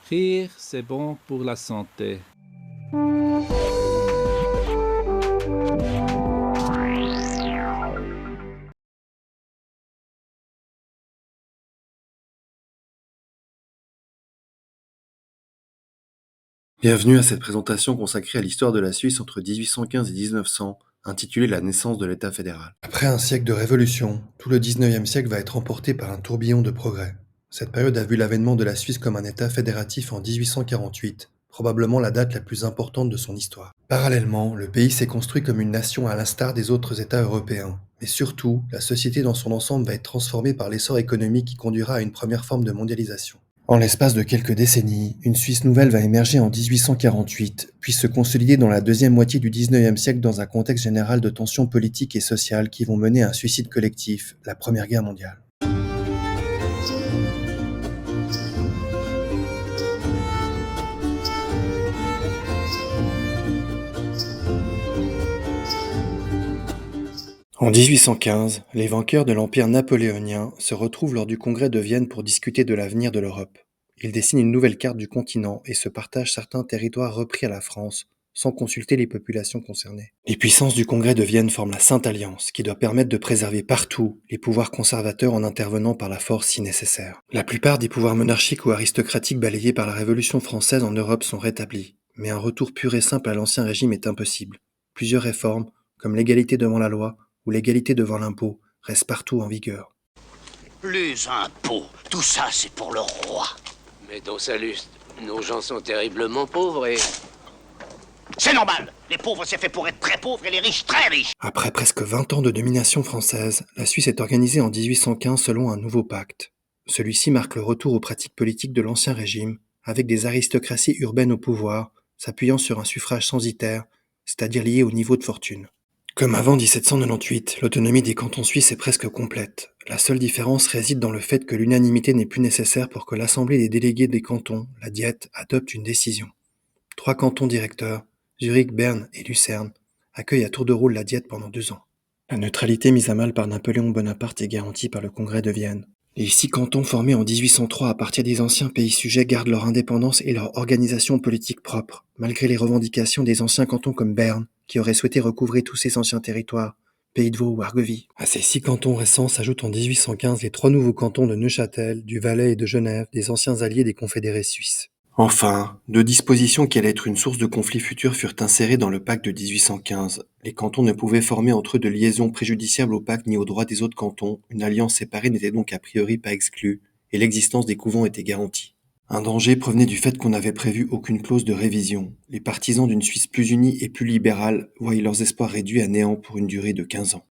Rire, c'est bon pour la santé. Bienvenue à cette présentation consacrée à l'histoire de la Suisse entre 1815 et 1900, intitulée La naissance de l'État fédéral. Après un siècle de révolution, tout le 19e siècle va être emporté par un tourbillon de progrès. Cette période a vu l'avènement de la Suisse comme un État fédératif en 1848, probablement la date la plus importante de son histoire. Parallèlement, le pays s'est construit comme une nation à l'instar des autres États européens. Mais surtout, la société dans son ensemble va être transformée par l'essor économique qui conduira à une première forme de mondialisation. En l'espace de quelques décennies, une Suisse nouvelle va émerger en 1848, puis se consolider dans la deuxième moitié du 19e siècle dans un contexte général de tensions politiques et sociales qui vont mener à un suicide collectif, la Première Guerre mondiale. En 1815, les vainqueurs de l'Empire napoléonien se retrouvent lors du congrès de Vienne pour discuter de l'avenir de l'Europe. Ils dessinent une nouvelle carte du continent et se partagent certains territoires repris à la France, sans consulter les populations concernées. Les puissances du congrès de Vienne forment la Sainte Alliance, qui doit permettre de préserver partout les pouvoirs conservateurs en intervenant par la force si nécessaire. La plupart des pouvoirs monarchiques ou aristocratiques balayés par la Révolution française en Europe sont rétablis, mais un retour pur et simple à l'ancien régime est impossible. Plusieurs réformes, comme l'égalité devant la loi, où l'égalité devant l'impôt reste partout en vigueur. Les impôts, tout ça c'est pour le roi. Mais dans Saluste, nos gens sont terriblement pauvres et... C'est normal. Les pauvres c'est fait pour être très pauvres et les riches très riches. Après presque 20 ans de domination française, la Suisse est organisée en 1815 selon un nouveau pacte. Celui-ci marque le retour aux pratiques politiques de l'ancien régime, avec des aristocraties urbaines au pouvoir, s'appuyant sur un suffrage censitaire, c'est-à-dire lié au niveau de fortune. Comme avant 1798, l'autonomie des cantons suisses est presque complète. La seule différence réside dans le fait que l'unanimité n'est plus nécessaire pour que l'Assemblée des délégués des cantons, la Diète, adopte une décision. 3 cantons directeurs, Zurich, Berne et Lucerne, accueillent à tour de rôle la Diète pendant 2 ans. La neutralité mise à mal par Napoléon Bonaparte est garantie par le Congrès de Vienne. Les 6 cantons formés en 1803 à partir des anciens pays sujets gardent leur indépendance et leur organisation politique propre, malgré les revendications des anciens cantons comme Berne, qui auraient souhaité recouvrer tous ces anciens territoires, Pays de Vaud ou Argovie. À ces 6 cantons récents s'ajoutent en 1815 les 3 nouveaux cantons de Neuchâtel, du Valais et de Genève, des anciens alliés des confédérés suisses. Enfin, 2 dispositions qui allaient être une source de conflits futurs furent insérées dans le pacte de 1815. Les cantons ne pouvaient former entre eux de liaisons préjudiciables au pacte ni aux droits des autres cantons, une alliance séparée n'était donc a priori pas exclue, et l'existence des couvents était garantie. Un danger provenait du fait qu'on n'avait prévu aucune clause de révision. Les partisans d'une Suisse plus unie et plus libérale voyaient leurs espoirs réduits à néant pour une durée de 15 ans.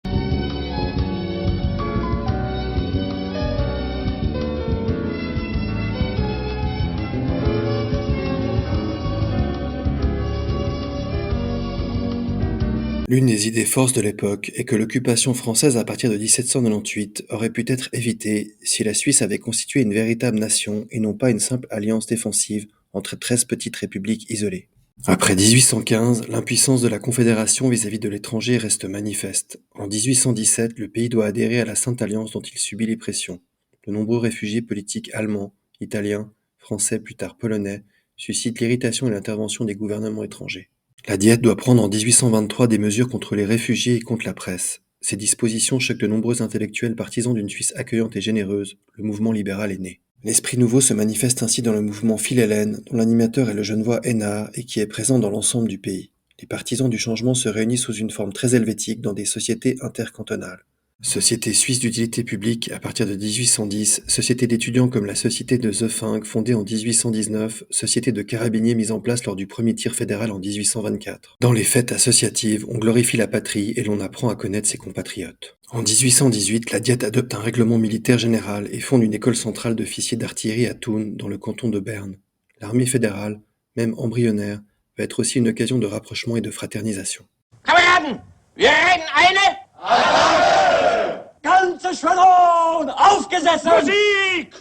L'une des idées forces de l'époque est que l'occupation française à partir de 1798 aurait pu être évitée si la Suisse avait constitué une véritable nation et non pas une simple alliance défensive entre 13 petites républiques isolées. Après 1815, l'impuissance de la Confédération vis-à-vis de l'étranger reste manifeste. En 1817, le pays doit adhérer à la Sainte Alliance dont il subit les pressions. De nombreux réfugiés politiques allemands, italiens, français, plus tard polonais, suscitent l'irritation et l'intervention des gouvernements étrangers. La Diète doit prendre en 1823 des mesures contre les réfugiés et contre la presse. Ces dispositions choquent de nombreux intellectuels partisans d'une Suisse accueillante et généreuse. Le mouvement libéral est né. L'esprit nouveau se manifeste ainsi dans le mouvement Philhellène, dont l'animateur est le Genevois Hénard et qui est présent dans l'ensemble du pays. Les partisans du changement se réunissent sous une forme très helvétique dans des sociétés intercantonales. Société suisse d'utilité publique à partir de 1810, société d'étudiants comme la Société de Zofingue fondée en 1819, société de carabiniers mise en place lors du premier tir fédéral en 1824. Dans les fêtes associatives, on glorifie la patrie et l'on apprend à connaître ses compatriotes. En 1818, la Diète adopte un règlement militaire général et fonde une école centrale d'officiers d'artillerie à Thun, dans le canton de Berne. L'armée fédérale, même embryonnaire, va être aussi une occasion de rapprochement et de fraternisation. Kameraden, wir reden eine. Ganze Schwadron, aufgesessen! Musik!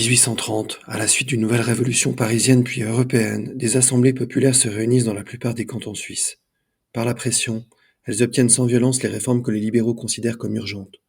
1830, à la suite d'une nouvelle révolution parisienne puis européenne, des assemblées populaires se réunissent dans la plupart des cantons suisses. Par la pression, elles obtiennent sans violence les réformes que les libéraux considèrent comme urgentes.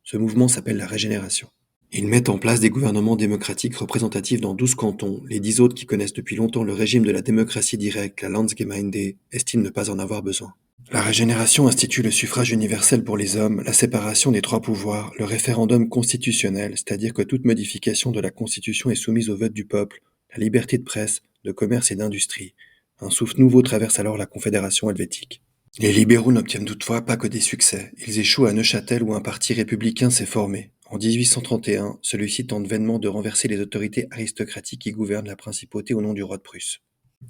Ce mouvement s'appelle la Régénération. Ils mettent en place des gouvernements démocratiques représentatifs dans 12 cantons. Les 10 autres qui connaissent depuis longtemps le régime de la démocratie directe, la Landsgemeinde, estiment ne pas en avoir besoin. La Régénération institue le suffrage universel pour les hommes, la séparation des trois pouvoirs, le référendum constitutionnel, c'est-à-dire que toute modification de la Constitution est soumise au vote du peuple, la liberté de presse, de commerce et d'industrie. Un souffle nouveau traverse alors la Confédération helvétique. Les libéraux n'obtiennent toutefois pas que des succès. Ils échouent à Neuchâtel où un parti républicain s'est formé. En 1831, celui-ci tente vainement de renverser les autorités aristocratiques qui gouvernent la principauté au nom du roi de Prusse.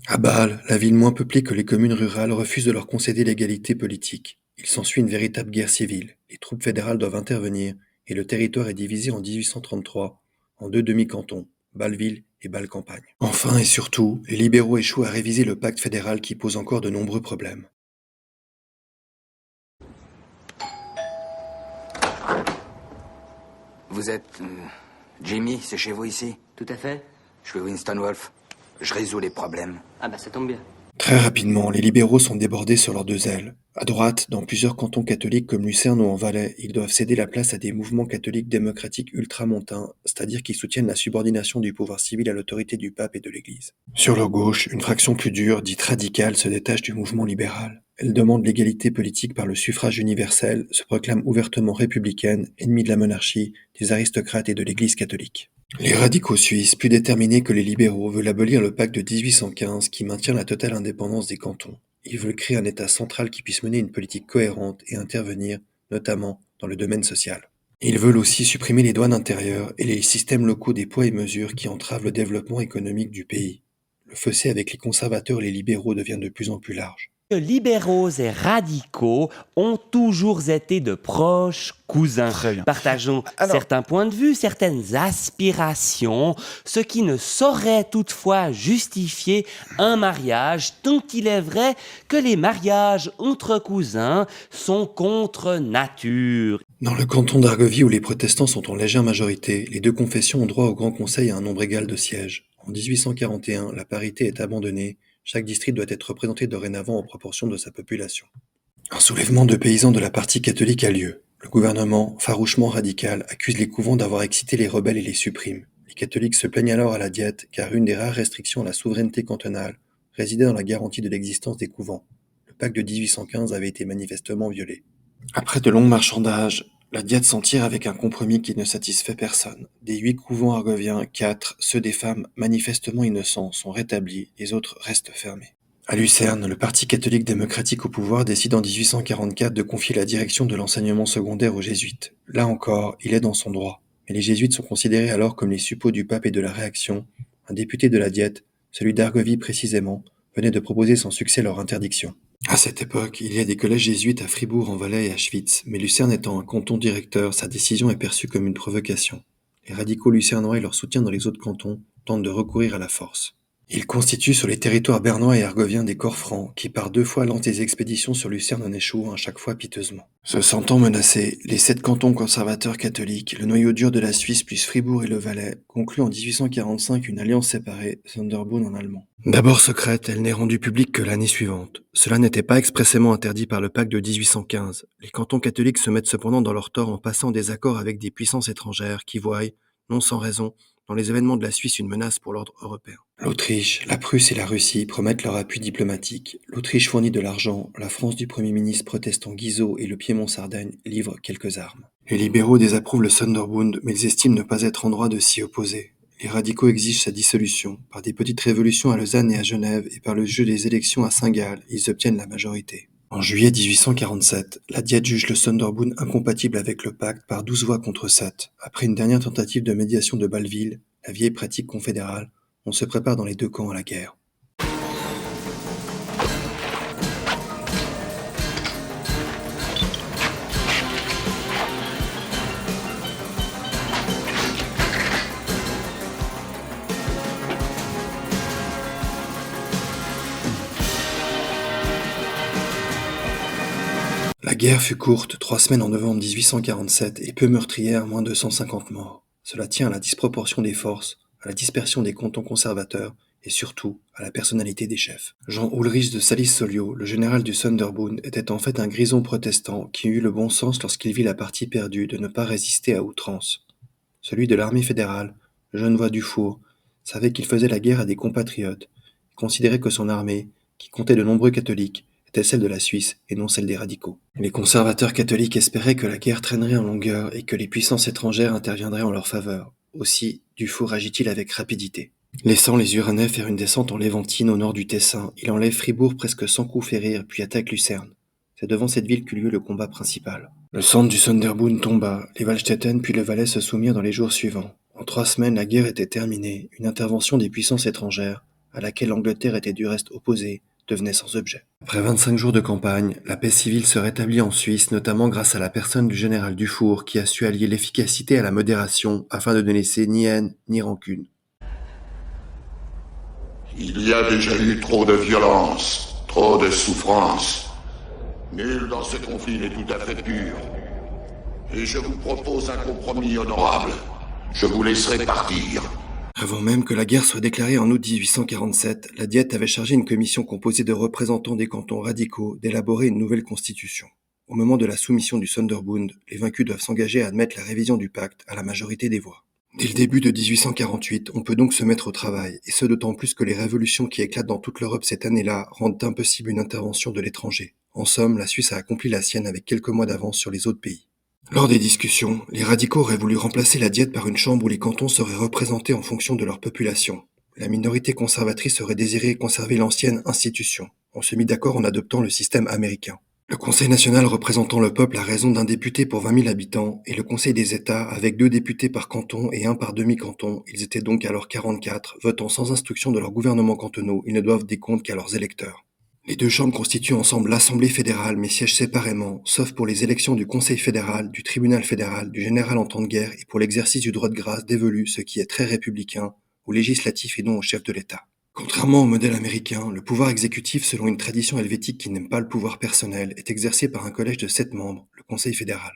À Bâle, la ville moins peuplée que les communes rurales refuse de leur concéder l'égalité politique. Il s'ensuit une véritable guerre civile. Les troupes fédérales doivent intervenir et le territoire est divisé en 1833 en 2 demi-cantons, Bâle-Ville et Bâle-Campagne. Enfin et surtout, les libéraux échouent à réviser le pacte fédéral qui pose encore de nombreux problèmes. Vous êtes... Jimmy, c'est chez vous ici? Tout à fait. Je suis Winston Wolfe. Je résous les problèmes. Ah bah ça tombe bien. Très rapidement, les libéraux sont débordés sur leurs deux ailes. À droite, dans plusieurs cantons catholiques comme Lucerne ou en Valais, ils doivent céder la place à des mouvements catholiques démocratiques ultramontains, c'est-à-dire qui soutiennent la subordination du pouvoir civil à l'autorité du pape et de l'Église. Sur leur gauche, une fraction plus dure, dite radicale, se détache du mouvement libéral. Elle demande l'égalité politique par le suffrage universel, se proclame ouvertement républicaine, ennemie de la monarchie, des aristocrates et de l'Église catholique. Les radicaux suisses, plus déterminés que les libéraux, veulent abolir le pacte de 1815 qui maintient la totale indépendance des cantons. Ils veulent créer un État central qui puisse mener une politique cohérente et intervenir, notamment, dans le domaine social. Ils veulent aussi supprimer les douanes intérieures et les systèmes locaux des poids et mesures qui entravent le développement économique du pays. Le fossé avec les conservateurs et les libéraux devient de plus en plus large. Libéraux et radicaux ont toujours été de proches cousins, partageant certains points de vue, certaines aspirations, ce qui ne saurait toutefois justifier un mariage, tant il est vrai que les mariages entre cousins sont contre nature. Dans le canton d'Argovie où les protestants sont en légère majorité, les deux confessions ont droit au Grand Conseil à un nombre égal de sièges. En 1841, la parité est abandonnée. Chaque district doit être représenté dorénavant en proportion de sa population. Un soulèvement de paysans de la partie catholique a lieu. Le gouvernement, farouchement radical, accuse les couvents d'avoir excité les rebelles et les supprime. Les catholiques se plaignent alors à la Diète, car une des rares restrictions à la souveraineté cantonale résidait dans la garantie de l'existence des couvents. Le pacte de 1815 avait été manifestement violé. Après de longs marchandages, la Diète s'en tire avec un compromis qui ne satisfait personne. Des 8 couvents argoviens, 4, ceux des femmes manifestement innocents, sont rétablis, les autres restent fermés. À Lucerne, le Parti catholique démocratique au pouvoir décide en 1844 de confier la direction de l'enseignement secondaire aux jésuites. Là encore, il est dans son droit. Mais les jésuites sont considérés alors comme les suppôts du pape et de la réaction. Un député de la Diète, celui d'Argovie précisément, venait de proposer sans succès leur interdiction. À cette époque, il y a des collèges jésuites à Fribourg en Valais et à Schwytz, mais Lucerne étant un canton directeur, sa décision est perçue comme une provocation. Les radicaux lucernois et leurs soutiens dans les autres cantons tentent de recourir à la force. Ils constituent sur les territoires bernois et argoviens des corps francs, qui par 2 fois lancent des expéditions sur Lucerne en échouant à chaque fois piteusement. Se sentant menacés, les 7 cantons conservateurs catholiques, le noyau dur de la Suisse plus Fribourg et le Valais, concluent en 1845 une alliance séparée, Sonderbund en allemand. D'abord secrète, elle n'est rendue publique que l'année suivante. Cela n'était pas expressément interdit par le pacte de 1815. Les cantons catholiques se mettent cependant dans leur tort en passant des accords avec des puissances étrangères qui voient, non sans raison, dans les événements de la Suisse une menace pour l'ordre européen. L'Autriche, la Prusse et la Russie promettent leur appui diplomatique. L'Autriche fournit de l'argent, la France du Premier ministre protestant Guizot et le Piémont-Sardaigne livrent quelques armes. Les libéraux désapprouvent le Sonderbund, mais ils estiment ne pas être en droit de s'y opposer. Les radicaux exigent sa dissolution. Par des petites révolutions à Lausanne et à Genève et par le jeu des élections à Saint-Gall, ils obtiennent la majorité. En juillet 1847, la Diète juge le Sonderbund incompatible avec le pacte par 12 voix contre 7. Après une dernière tentative de médiation de Bâle-Ville, la vieille pratique confédérale, on se prépare dans les 2 camps à la guerre. La guerre fut courte, 3 semaines en novembre 1847 et peu meurtrière, moins de 150 morts. Cela tient à la disproportion des forces, à la dispersion des cantons conservateurs et surtout à la personnalité des chefs. Jean Ulrich de Salis-Solio, le général du Sonderbund, était en fait un grison protestant qui eut le bon sens lorsqu'il vit la partie perdue de ne pas résister à outrance. Celui de l'armée fédérale, Genevois Dufour, savait qu'il faisait la guerre à des compatriotes, et considérait que son armée, qui comptait de nombreux catholiques, était celle de la Suisse et non celle des radicaux. Les conservateurs catholiques espéraient que la guerre traînerait en longueur et que les puissances étrangères interviendraient en leur faveur. Aussi, Dufour agit-il avec rapidité. Laissant les Uranais faire une descente en Léventine au nord du Tessin, il enlève Fribourg presque sans coup férir puis attaque Lucerne. C'est devant cette ville qu'eut lieu le combat principal. Le centre du Sonderbund tomba, les Waldstätten puis le Valais se soumirent dans les jours suivants. En 3 semaines, la guerre était terminée, une intervention des puissances étrangères, à laquelle l'Angleterre était du reste opposée, devenait sans objet. Après 25 jours de campagne, la paix civile se rétablit en Suisse, notamment grâce à la personne du général Dufour qui a su allier l'efficacité à la modération afin de ne laisser ni haine ni rancune. Il y a déjà eu trop de violence, trop de souffrance. Nul dans ce conflit n'est tout à fait pur. Et je vous propose un compromis honorable. Je vous laisserai partir. Avant même que la guerre soit déclarée en août 1847, la Diète avait chargé une commission composée de représentants des cantons radicaux d'élaborer une nouvelle constitution. Au moment de la soumission du Sonderbund, les vaincus doivent s'engager à admettre la révision du pacte à la majorité des voix. Dès le début de 1848, on peut donc se mettre au travail, et ce d'autant plus que les révolutions qui éclatent dans toute l'Europe cette année-là rendent impossible une intervention de l'étranger. En somme, la Suisse a accompli la sienne avec quelques mois d'avance sur les autres pays. Lors des discussions, les radicaux auraient voulu remplacer la Diète par une chambre où les cantons seraient représentés en fonction de leur population. La minorité conservatrice aurait désiré conserver l'ancienne institution. On se mit d'accord en adoptant le système américain. Le Conseil national représentant le peuple a raison d'un député pour 20 000 habitants, et le Conseil des États avec 2 députés par canton et 1 par demi-canton, ils étaient donc alors 44, votant sans instruction de leurs gouvernements cantonaux, ils ne doivent des comptes qu'à leurs électeurs. Les 2 chambres constituent ensemble l'Assemblée fédérale mais siègent séparément, sauf pour les élections du Conseil fédéral, du Tribunal fédéral, du Général en temps de guerre et pour l'exercice du droit de grâce dévolu, ce qui est très républicain, au législatif et non au chef de l'État. Contrairement au modèle américain, le pouvoir exécutif, selon une tradition helvétique qui n'aime pas le pouvoir personnel, est exercé par un collège de 7 membres, le Conseil fédéral.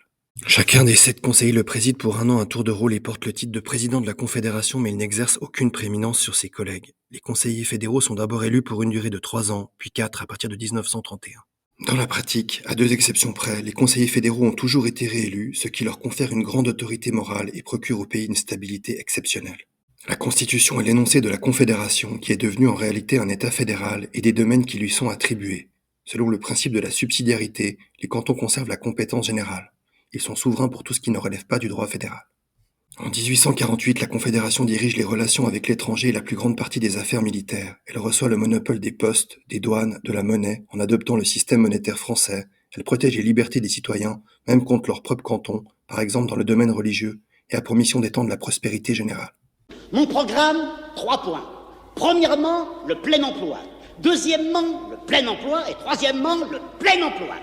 Chacun des 7 conseillers le préside pour 1 an à tour de rôle et porte le titre de président de la Confédération, mais il n'exerce aucune prééminence sur ses collègues. Les conseillers fédéraux sont d'abord élus pour une durée de 3 ans, puis 4 à partir de 1931. Dans la pratique, à 2 exceptions près, les conseillers fédéraux ont toujours été réélus, ce qui leur confère une grande autorité morale et procure au pays une stabilité exceptionnelle. La Constitution est l'énoncé de la Confédération, qui est devenue en réalité un État fédéral, et des domaines qui lui sont attribués. Selon le principe de la subsidiarité, les cantons conservent la compétence générale. Ils sont souverains pour tout ce qui ne relève pas du droit fédéral. En 1848, la Confédération dirige les relations avec l'étranger et la plus grande partie des affaires militaires. Elle reçoit le monopole des postes, des douanes, de la monnaie, en adoptant le système monétaire français. Elle protège les libertés des citoyens, même contre leur propre canton, par exemple dans le domaine religieux, et a pour mission d'étendre la prospérité générale. Mon programme, 3 points. Premièrement, le plein emploi. Deuxièmement, le plein emploi. Et troisièmement, le plein emploi.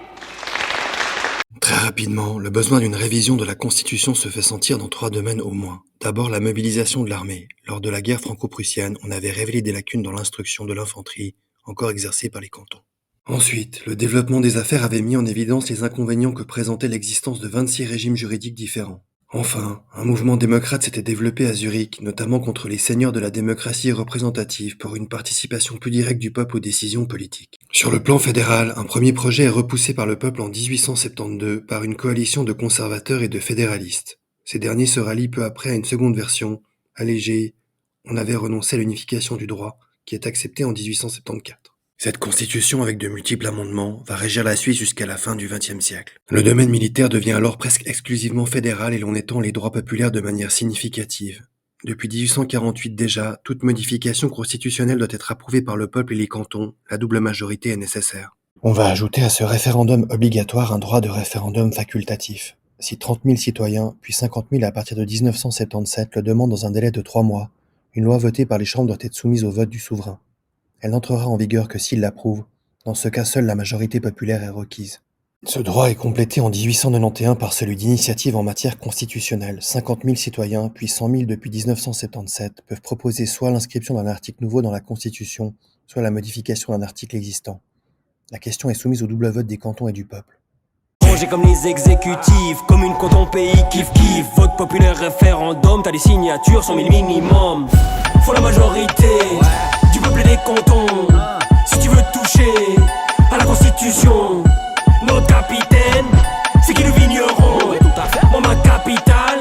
Très rapidement, le besoin d'une révision de la Constitution se fait sentir dans 3 domaines au moins. D'abord, la mobilisation de l'armée. Lors de la guerre franco-prussienne, on avait révélé des lacunes dans l'instruction de l'infanterie, encore exercée par les cantons. Ensuite, le développement des affaires avait mis en évidence les inconvénients que présentait l'existence de 26 régimes juridiques différents. Enfin, un mouvement démocrate s'était développé à Zurich, notamment contre les seigneurs de la démocratie représentative pour une participation plus directe du peuple aux décisions politiques. Sur le plan fédéral, un premier projet est repoussé par le peuple en 1872 par une coalition de conservateurs et de fédéralistes. Ces derniers se rallient peu après à une seconde version, allégée. On avait renoncé à l'unification du droit, qui est acceptée en 1874. Cette constitution, avec de multiples amendements, va régir la Suisse jusqu'à la fin du XXe siècle. Le domaine militaire devient alors presque exclusivement fédéral et l'on étend les droits populaires de manière significative. Depuis 1848 déjà, toute modification constitutionnelle doit être approuvée par le peuple et les cantons, la double majorité est nécessaire. On va ajouter à ce référendum obligatoire un droit de référendum facultatif. Si 30 000 citoyens, puis 50 000 à partir de 1977 le demandent dans un délai de 3 mois, une loi votée par les chambres doit être soumise au vote du souverain. Elle n'entrera en vigueur que s'il l'approuve. Dans ce cas, seule la majorité populaire est requise. Ce droit est complété en 1891 par celui d'initiative en matière constitutionnelle. 50 000 citoyens, puis 100 000 depuis 1977, peuvent proposer soit l'inscription d'un article nouveau dans la Constitution, soit la modification d'un article existant. La question est soumise au double vote des cantons et du peuple. étrangers comme les exécutifs, comme une quand ton pays kiff. Vote populaire référendum, t'as des signatures, 100 000 minimum. Faut la majorité du peuple et des cantons. Si tu veux toucher à la constitution, notre capitaine, c'est qui le vigneron. Moi ma capitale,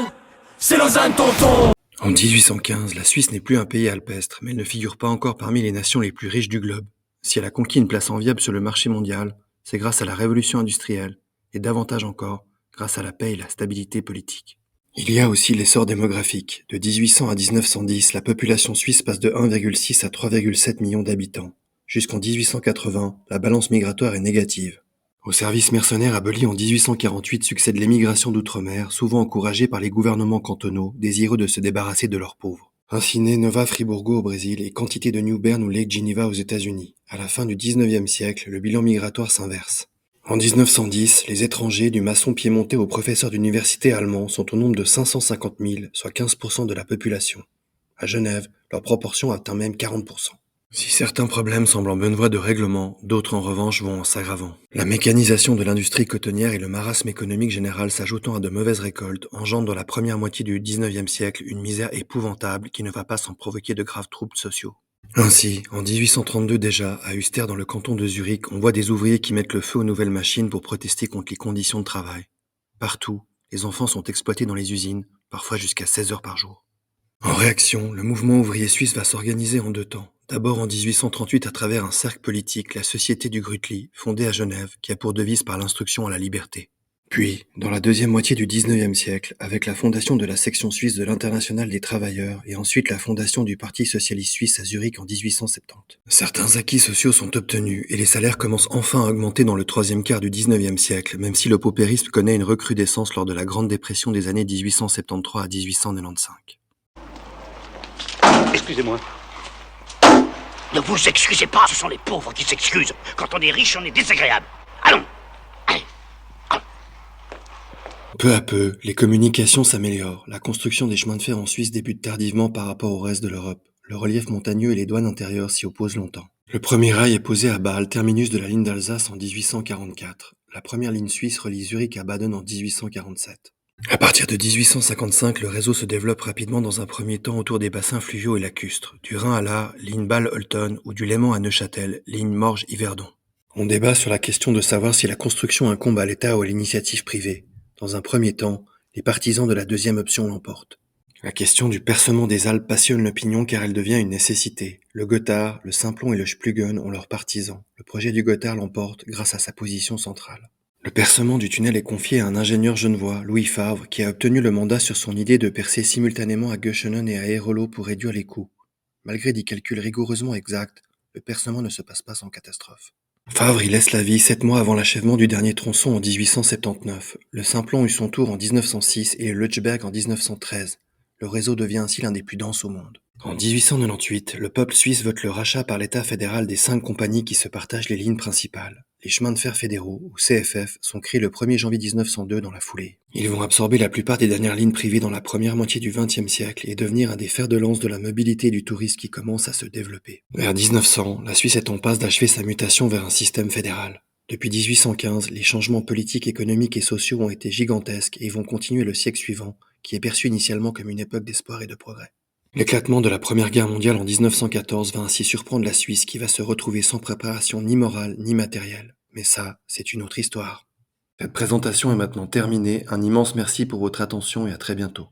c'est Lausanne tonton. En 1815, la Suisse n'est plus un pays alpestre, mais elle ne figure pas encore parmi les nations les plus riches du globe. Si elle a conquis une place enviable sur le marché mondial, c'est grâce à la révolution industrielle, et davantage encore, grâce à la paix et la stabilité politique. Il y a aussi l'essor démographique. De 1800 à 1910, la population suisse passe de 1,6 à 3,7 millions d'habitants. Jusqu'en 1880, la balance migratoire est négative. Au service mercenaire aboli en 1848 succède l'émigration d'outre-mer, souvent encouragée par les gouvernements cantonaux, désireux de se débarrasser de leurs pauvres. Ainsi naît Nova Friburgo au Brésil et quantité de New Bern ou Lake Geneva aux États-Unis. À la fin du 19e siècle, le bilan migratoire s'inverse. En 1910, les étrangers, du maçon piémontais au professeur d'université allemand, sont au nombre de 550 000, soit 15% de la population. À Genève, leur proportion atteint même 40%. Si certains problèmes semblent en bonne voie de règlement, d'autres en revanche vont en s'aggravant. La mécanisation de l'industrie cotonnière et le marasme économique général s'ajoutant à de mauvaises récoltes engendrent dans la première moitié du 19e siècle une misère épouvantable qui ne va pas sans provoquer de graves troubles sociaux. Ainsi, en 1832 déjà, à Uster dans le canton de Zurich, on voit des ouvriers qui mettent le feu aux nouvelles machines pour protester contre les conditions de travail. Partout, les enfants sont exploités dans les usines, parfois jusqu'à 16 heures par jour. En réaction, le mouvement ouvrier suisse va s'organiser en deux temps. D'abord en 1838 à travers un cercle politique, la Société du Grütli, fondée à Genève, qui a pour devise par l'instruction à la liberté. Puis, dans la deuxième moitié du 19e siècle, avec la fondation de la section suisse de l'Internationale des travailleurs et ensuite la fondation du Parti socialiste suisse à Zurich en 1870. Certains acquis sociaux sont obtenus et les salaires commencent enfin à augmenter dans le troisième quart du 19e siècle, même si le paupérisme connaît une recrudescence lors de la Grande Dépression des années 1873 à 1895. Excusez-moi. Ne vous excusez pas, ce sont les pauvres qui s'excusent. Quand on est riche, on est désagréable. Allons. Allez. Peu à peu, les communications s'améliorent. La construction des chemins de fer en Suisse débute tardivement par rapport au reste de l'Europe. Le relief montagneux et les douanes intérieures s'y opposent longtemps. Le premier rail est posé à Bâle, terminus de la ligne d'Alsace en 1844. La première ligne suisse relie Zurich à Baden en 1847. À partir de 1855, le réseau se développe rapidement dans un premier temps autour des bassins fluviaux et lacustres. Du Rhin à l'Aa, ligne Bâle-Holton, ou du Léman à Neuchâtel, ligne Morges-Yverdon. On débat sur la question de savoir si la construction incombe à l'État ou à l'initiative privée. Dans un premier temps, les partisans de la deuxième option l'emportent. La question du percement des Alpes passionne l'opinion car elle devient une nécessité. Le Gotthard, le Simplon et le Splügen ont leurs partisans. Le projet du Gotthard l'emporte grâce à sa position centrale. Le percement du tunnel est confié à un ingénieur genevois, Louis Favre, qui a obtenu le mandat sur son idée de percer simultanément à Göschenen et à Airolo pour réduire les coûts. Malgré des calculs rigoureusement exacts, le percement ne se passe pas sans catastrophe. Favre y laisse la vie 7 mois avant l'achèvement du dernier tronçon en 1879. Le Simplon eut son tour en 1906 et le Lötschberg en 1913. Le réseau devient ainsi l'un des plus denses au monde. En 1898, le peuple suisse vote le rachat par l'État fédéral des 5 compagnies qui se partagent les lignes principales. Les chemins de fer fédéraux, ou CFF, sont créés le 1er janvier 1902 dans la foulée. Ils vont absorber la plupart des dernières lignes privées dans la première moitié du XXe siècle et devenir un des fers de lance de la mobilité et du tourisme qui commence à se développer. Vers 1900, la Suisse est en passe d'achever sa mutation vers un système fédéral. Depuis 1815, les changements politiques, économiques et sociaux ont été gigantesques et vont continuer le siècle suivant, qui est perçu initialement comme une époque d'espoir et de progrès. L'éclatement de la Première Guerre mondiale en 1914 va ainsi surprendre la Suisse qui va se retrouver sans préparation ni morale ni matérielle. Mais ça, c'est une autre histoire. Cette présentation est maintenant terminée. Un immense merci pour votre attention et à très bientôt.